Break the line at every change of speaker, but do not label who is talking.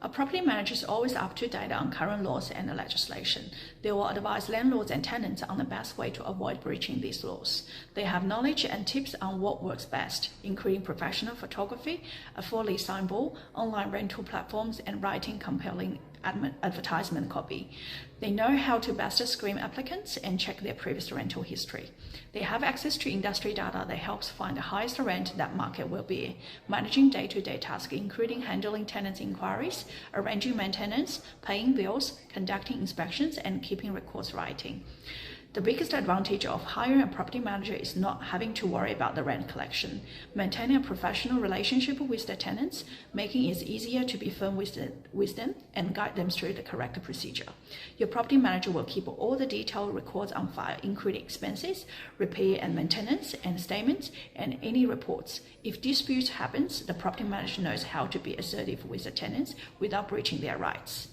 A property manager is always up to date on current laws and legislation. They will advise landlords and tenants on the best way to avoid breaching these laws. They have knowledge and tips on what works best, including professional photography, a fully signable, online rental platforms, and writing compelling advertisement copy. They know how to best screen applicants and check their previous rental history. They have access to industry data that helps find the highest rent that market will be, managing day-to-day tasks including handling tenants' inquiries, arranging maintenance, paying bills, conducting inspections, and keeping records writing. The biggest advantage of hiring a property manager is not having to worry about the rent collection, maintaining a professional relationship with the tenants, making it easier to be firm with them and guide them through the correct procedure. Your property manager will keep all the detailed records on file, including expenses, repair and maintenance, and statements, and any reports. If disputes happens, the property manager knows how to be assertive with the tenants without breaching their rights.